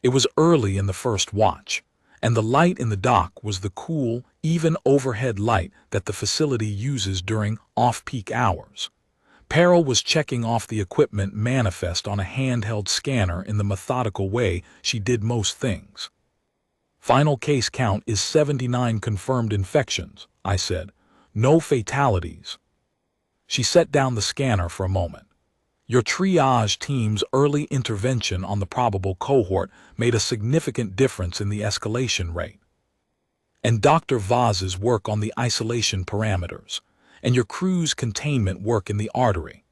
It was early in the first watch, and the light in the dock was the cool, even overhead light that the facility uses during off-peak hours. Peril was checking off the equipment manifest on a handheld scanner in the methodical way she did most things. Final case count is 79 confirmed infections, I said. No fatalities. She set down the scanner for a moment. Your triage team's early intervention on the probable cohort made a significant difference in the escalation rate. And Dr. Vaz's work on the isolation parameters, and your crew's containment work in the artery.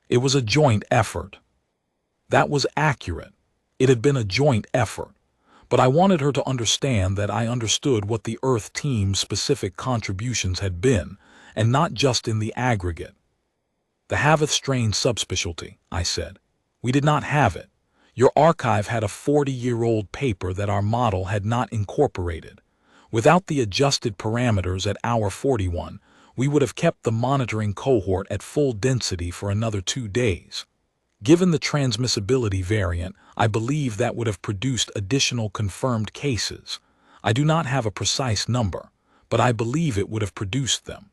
It was a joint effort. That was accurate. It had been a joint effort. But I wanted her to understand that I understood what the Earth team's specific contributions had been, and not just in the aggregate. The Haveth strain subspecialty, I said. We did not have it. Your archive had a 40-year-old paper that our model had not incorporated. Without the adjusted parameters at hour 41, we would have kept the monitoring cohort at full density for another 2 days. Given the transmissibility variant, I believe that would have produced additional confirmed cases. I do not have a precise number, but I believe it would have produced them.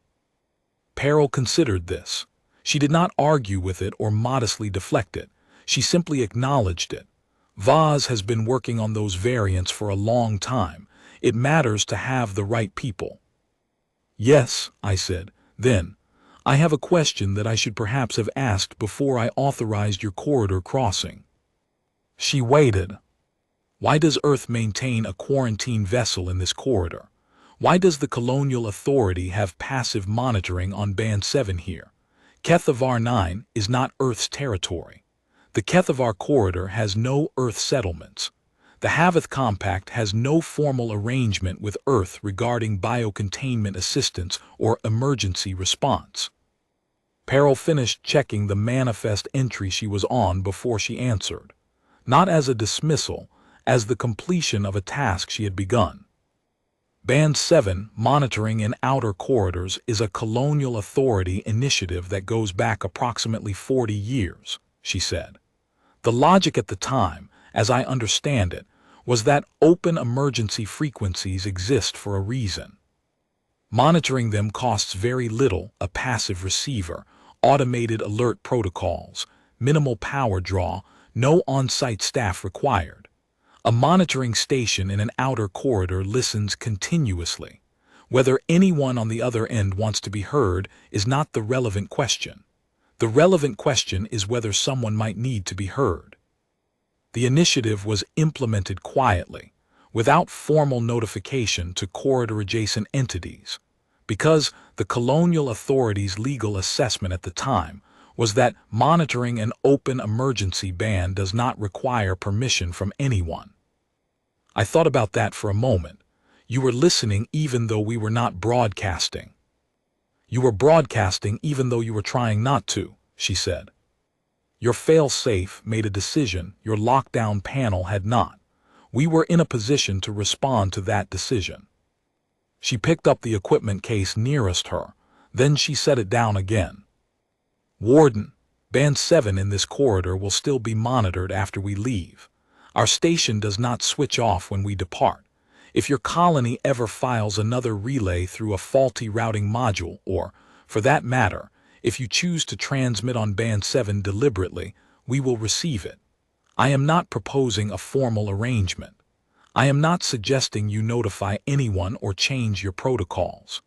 Peril considered this. She did not argue with it or modestly deflect it. She simply acknowledged it. Vaz has been working on those variants for a long time. It matters to have the right people. Yes, I said. Then, I have a question that I should perhaps have asked before I authorized your corridor crossing. She waited. Why does Earth maintain a quarantine vessel in this corridor? Why does the colonial authority have passive monitoring on Band 7 here? Kethavar 9 is not Earth's territory. The Kethavar corridor has no Earth settlements. The Haveth Compact has no formal arrangement with Earth regarding biocontainment assistance or emergency response. Peril finished checking the manifest entry she was on before she answered, not as a dismissal, as the completion of a task she had begun. Band 7, monitoring in outer corridors, is a colonial authority initiative that goes back approximately 40 years, she said. The logic at the time, as I understand it, was that open emergency frequencies exist for a reason. Monitoring them costs very little: a passive receiver, automated alert protocols, minimal power draw, no on-site staff required. A monitoring station in an outer corridor listens continuously. Whether anyone on the other end wants to be heard is not the relevant question. The relevant question is whether someone might need to be heard. The initiative was implemented quietly, without formal notification to corridor-adjacent entities, because the colonial authority's legal assessment at the time was that monitoring an open emergency band does not require permission from anyone. I thought about that for a moment. You were listening even though we were not broadcasting. You were broadcasting even though you were trying not to, she said. Your fail-safe made a decision your lockdown panel had not. We were in a position to respond to that decision. She picked up the equipment case nearest her, then she set it down again. Warden, Band 7 in this corridor will still be monitored after we leave. Our station does not switch off when we depart. If your colony ever files another relay through a faulty routing module, or, for that matter, if you choose to transmit on Band 7 deliberately, we will receive it. I am not proposing a formal arrangement. I am not suggesting you notify anyone or change your protocols.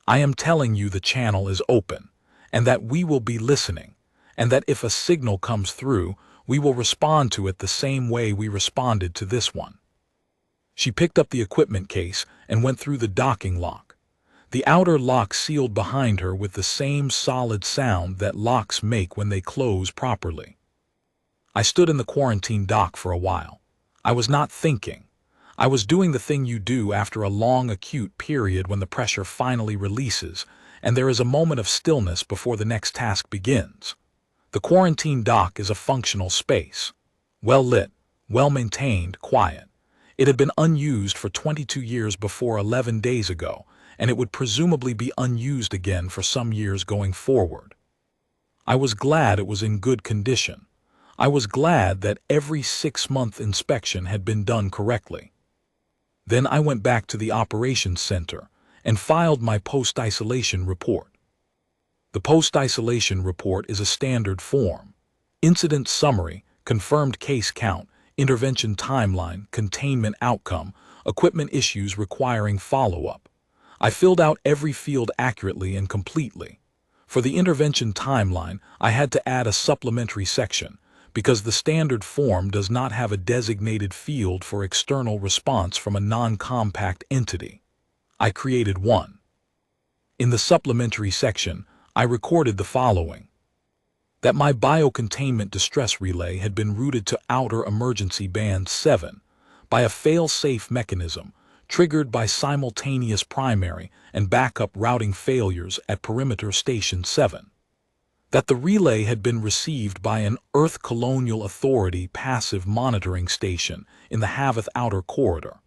I am telling you the channel is open, and that we will be listening, and that if a signal comes through, we will respond to it the same way we responded to this one. She picked up the equipment case and went through the docking lock. The outer lock sealed behind her with the same solid sound that locks make when they close properly. I stood in the quarantine dock for a while. I was not thinking. I was doing the thing you do after a long acute period when the pressure finally releases, and there is a moment of stillness before the next task begins. The quarantine dock is a functional space. Well lit, well maintained, quiet. It had been unused for 22 years before 11 days ago, and it would presumably be unused again for some years going forward. I was glad it was in good condition. I was glad that every 6-month inspection had been done correctly. Then I went back to the operations center and filed my post-isolation report. The post-isolation report is a standard form. Incident summary, confirmed case count, intervention timeline, containment outcome, equipment issues requiring follow-up. I filled out every field accurately and completely. For the intervention timeline, I had to add a supplementary section, because the standard form does not have a designated field for external response from a non-compact entity. I created one. In the supplementary section, I recorded the following: that my biocontainment distress relay had been routed to outer emergency band 7 by a fail-safe mechanism triggered by simultaneous primary and backup routing failures at perimeter station 7. That the relay had been received by an Earth Colonial Authority passive monitoring station in the Haveth Outer Corridor.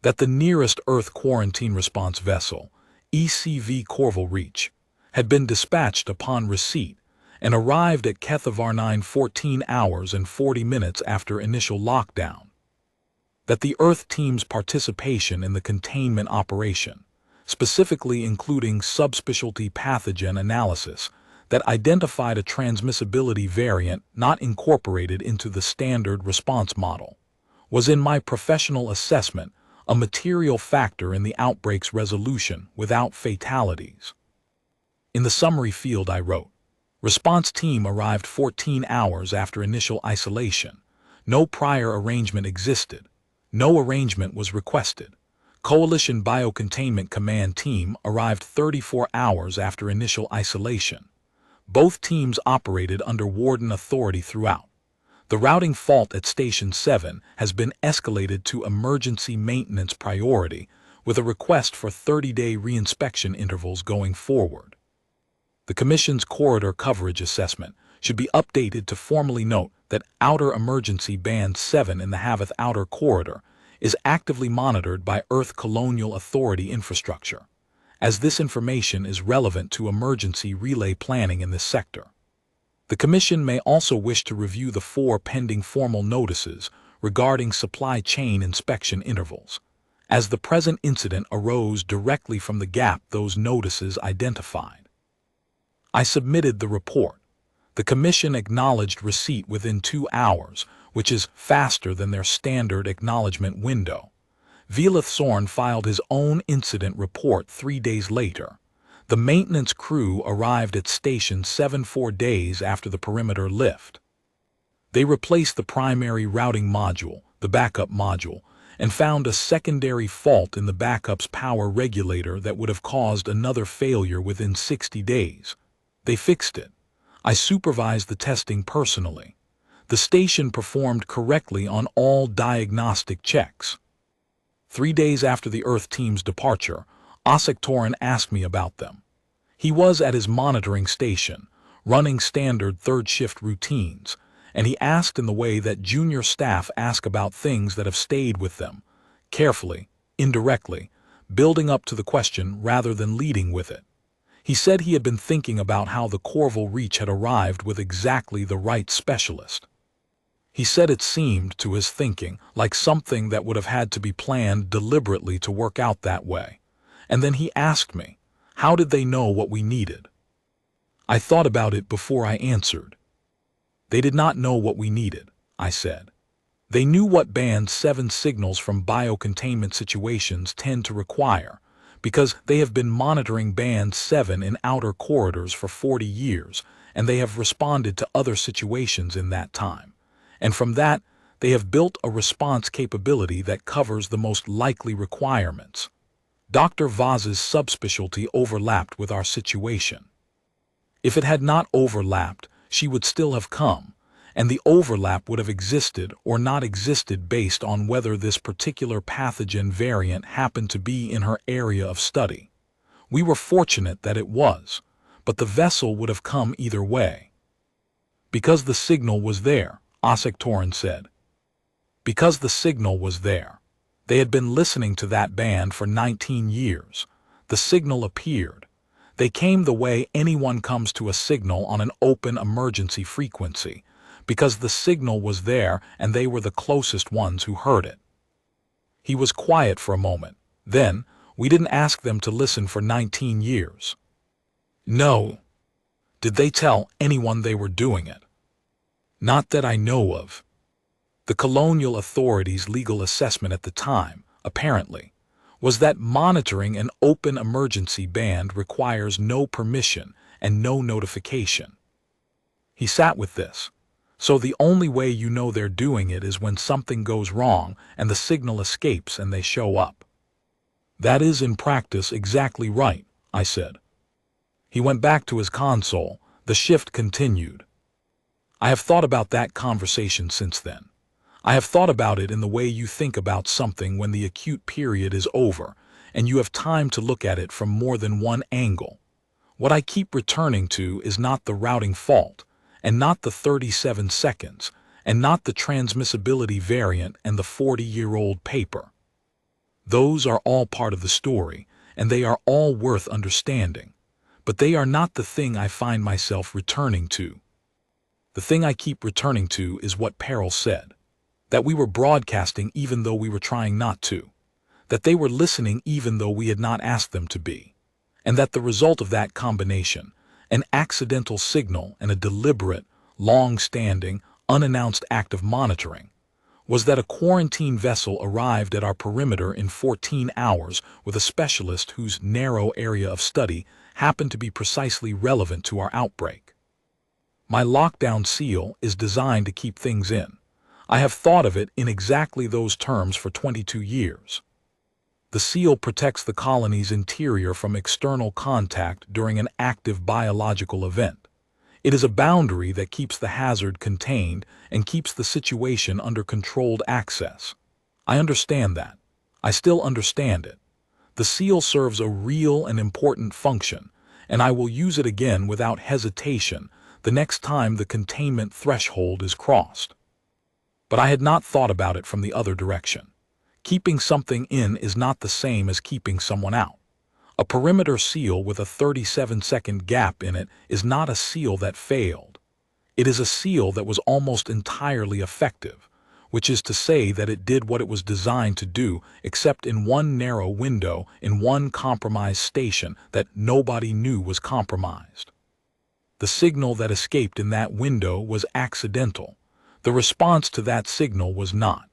That the nearest Earth Quarantine Response Vessel, ECV Corval Reach, had been dispatched upon receipt and arrived at Kethavarnine 14 hours and 40 minutes after initial lockdown. That the Earth team's participation in the containment operation, specifically including subspecialty pathogen analysis, that identified a transmissibility variant not incorporated into the standard response model, was in my professional assessment a material factor in the outbreak's resolution without fatalities. In the summary field I wrote, response team arrived 14 hours after initial isolation. No prior arrangement existed. No arrangement was requested. Coalition Biocontainment Command Team arrived 34 hours after initial isolation. Both teams operated under warden authority throughout. The routing fault at Station 7 has been escalated to emergency maintenance priority with a request for 30-day reinspection intervals going forward. The Commission's corridor coverage assessment should be updated to formally note that Outer Emergency Band 7 in the Haveth Outer Corridor is actively monitored by Earth Colonial Authority infrastructure, as this information is relevant to emergency relay planning in this sector. The Commission may also wish to review the 4 pending formal notices regarding supply chain inspection intervals, as the present incident arose directly from the gap those notices identified. I submitted the report. The Commission acknowledged receipt within 2 hours, which is faster than their standard acknowledgement window. Velith Sorn filed his own incident report 3 days later. The maintenance crew arrived at Station 7 4 days after the perimeter lift. They replaced the primary routing module, the backup module, and found a secondary fault in the backup's power regulator that would have caused another failure within 60 days. They fixed it. I supervised the testing personally. The station performed correctly on all diagnostic checks. 3 days after the Earth team's departure, Osik Torin asked me about them. He was at his monitoring station, running standard third-shift routines, and he asked in the way that junior staff ask about things that have stayed with them, carefully, indirectly, building up to the question rather than leading with it. He said he had been thinking about how the Corval Reach had arrived with exactly the right specialist. He said it seemed, to his thinking, like something that would have had to be planned deliberately to work out that way. And then he asked me, how did they know what we needed? I thought about it before I answered. They did not know what we needed, I said. They knew what Band 7 signals from biocontainment situations tend to require, because they have been monitoring Band 7 in outer corridors for 40 years, and they have responded to other situations in that time. And from that, they have built a response capability that covers the most likely requirements. Dr. Vaz's subspecialty overlapped with our situation. If it had not overlapped, she would still have come, and the overlap would have existed or not existed based on whether this particular pathogen variant happened to be in her area of study. We were fortunate that it was, but the vessel would have come either way. Because the signal was there, Osektorin said. Because the signal was there. They had been listening to that band for 19 years. The signal appeared. They came the way anyone comes to a signal on an open emergency frequency, because the signal was there and they were the closest ones who heard it. He was quiet for a moment. Then, we didn't ask them to listen for 19 years. No. Did they tell anyone they were doing it? Not that I know of. The colonial authorities' legal assessment at the time, apparently, was that monitoring an open emergency band requires no permission and no notification. He sat with this. So the only way you know they're doing it is when something goes wrong and the signal escapes and they show up. That is in practice exactly right, I said. He went back to his console. The shift continued. I have thought about that conversation since then. I have thought about it in the way you think about something when the acute period is over, and you have time to look at it from more than one angle. What I keep returning to is not the routing fault, and not the 37 seconds, and not the transmissibility variant and the 40-year-old paper. Those are all part of the story, and they are all worth understanding, but they are not the thing I find myself returning to. The thing I keep returning to is what Peril said. That we were broadcasting even though we were trying not to, that they were listening even though we had not asked them to be, and that the result of that combination, an accidental signal and a deliberate, long-standing, unannounced act of monitoring, was that a quarantine vessel arrived at our perimeter in 14 hours with a specialist whose narrow area of study happened to be precisely relevant to our outbreak. My lockdown seal is designed to keep things in. I have thought of it in exactly those terms for 22 years. The seal protects the colony's interior from external contact during an active biological event. It is a boundary that keeps the hazard contained and keeps the situation under controlled access. I understand that. I still understand it. The seal serves a real and important function, and I will use it again without hesitation the next time the containment threshold is crossed. But I had not thought about it from the other direction. Keeping something in is not the same as keeping someone out. A perimeter seal with a 37-second gap in it is not a seal that failed. It is a seal that was almost entirely effective, which is to say that it did what it was designed to do, except in one narrow window in one compromised station that nobody knew was compromised. The signal that escaped in that window was accidental. The response to that signal was not.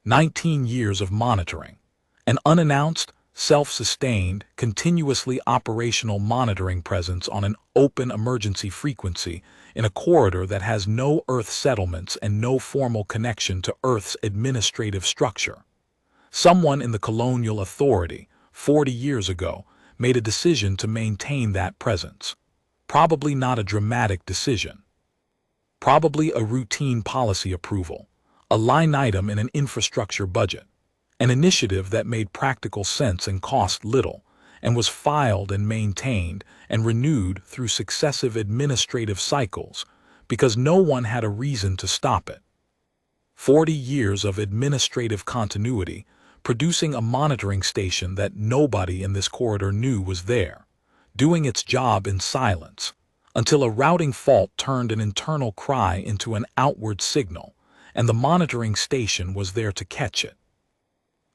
19 years of monitoring. An unannounced, self-sustained, continuously operational monitoring presence on an open emergency frequency in a corridor that has no Earth settlements and no formal connection to Earth's administrative structure. Someone in the colonial authority, 40 years ago, made a decision to maintain that presence. Probably not a dramatic decision. Probably a routine policy approval, a line item in an infrastructure budget, an initiative that made practical sense and cost little, and was filed and maintained and renewed through successive administrative cycles because no one had a reason to stop it. 40 years of administrative continuity, producing a monitoring station that nobody in this corridor knew was there, doing its job in silence, until a routing fault turned an internal cry into an outward signal, and the monitoring station was there to catch it.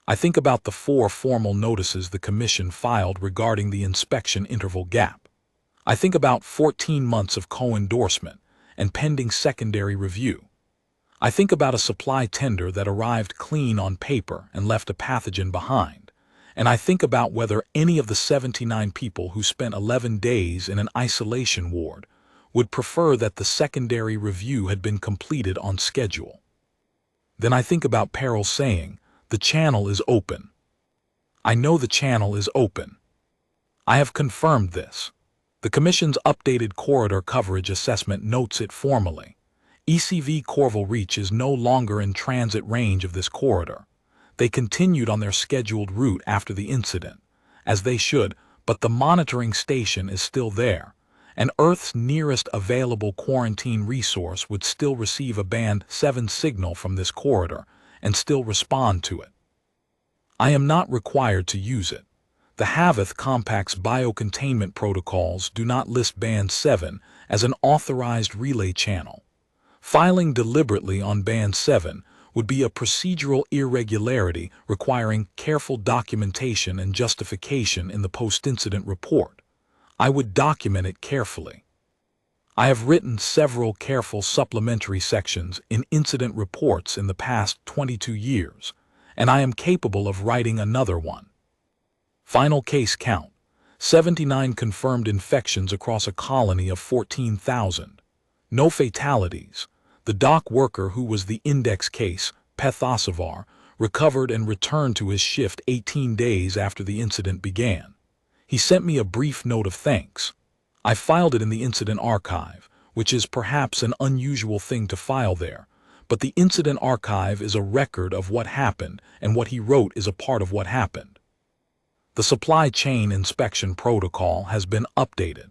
I think about the 4 formal notices the Commission filed regarding the inspection interval gap. I think about 14 months of co-endorsement and pending secondary review. I think about a supply tender that arrived clean on paper and left a pathogen behind. And I think about whether any of the 79 people who spent 11 days in an isolation ward would prefer that the secondary review had been completed on schedule. Then I think about Peril saying, "The channel is open." I know the channel is open. I have confirmed this. The Commission's updated corridor coverage assessment notes it formally. ECV Corval Reach is no longer in transit range of this corridor. They continued on their scheduled route after the incident, as they should, but the monitoring station is still there, and Earth's nearest available quarantine resource would still receive a Band 7 signal from this corridor and still respond to it. I am not required to use it. The Havath Compact's biocontainment protocols do not list Band 7 as an authorized relay channel. Filing deliberately on Band 7 would be a procedural irregularity requiring careful documentation and justification in the post-incident report. I would document it carefully. I have written several careful supplementary sections in incident reports in the past 22 years, and I am capable of writing another one. Final case count: 79 confirmed infections across a colony of 14,000. No fatalities. The dock worker who was the index case, Pethosavar, recovered and returned to his shift 18 days after the incident began. He sent me a brief note of thanks. I filed it in the incident archive, which is perhaps an unusual thing to file there, but the incident archive is a record of what happened, and what he wrote is a part of what happened. The supply chain inspection protocol has been updated.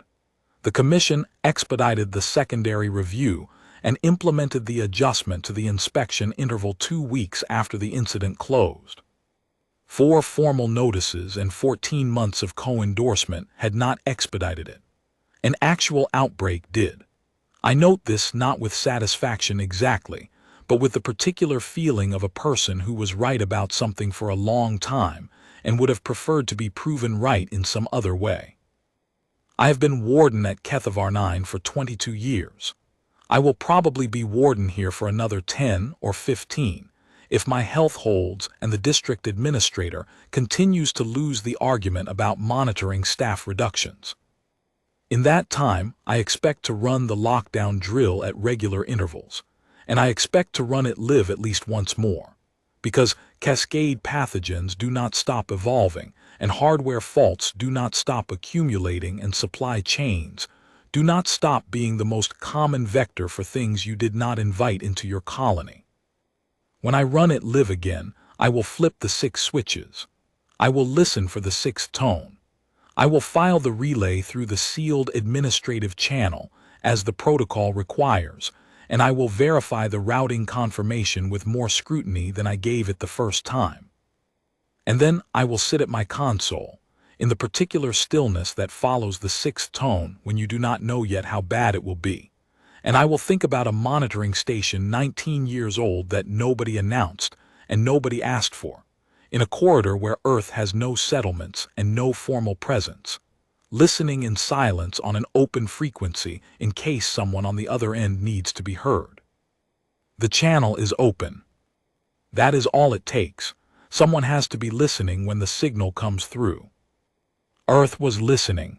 The Commission expedited the secondary review and implemented the adjustment to the inspection interval 2 weeks after the incident closed. 4 formal notices and 14 months of co-endorsement had not expedited it. An actual outbreak did. I note this not with satisfaction exactly, but with the particular feeling of a person who was right about something for a long time and would have preferred to be proven right in some other way. I have been warden at Kethavar 9 for 22 years. I will probably be warden here for another 10 or 15, if my health holds and the district administrator continues to lose the argument about monitoring staff reductions. In that time, I expect to run the lockdown drill at regular intervals, and I expect to run it live at least once more, because cascade pathogens do not stop evolving, and hardware faults do not stop accumulating, and supply chains do not stop being the most common vector for things you did not invite into your colony. When I run it live again, I will flip the 6 switches. I will listen for the 6th tone. I will file the relay through the sealed administrative channel, as the protocol requires, and I will verify the routing confirmation with more scrutiny than I gave it the first time. And then I will sit at my console, in the particular stillness that follows the 6th tone when you do not know yet how bad it will be, and I will think about a monitoring station 19 years old that nobody announced and nobody asked for, in a corridor where Earth has no settlements and no formal presence, listening in silence on an open frequency in case someone on the other end needs to be heard. The channel is open. That is all it takes. Someone has to be listening when the signal comes through. Earth was listening.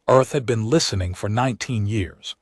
Earth had been listening for 19 years.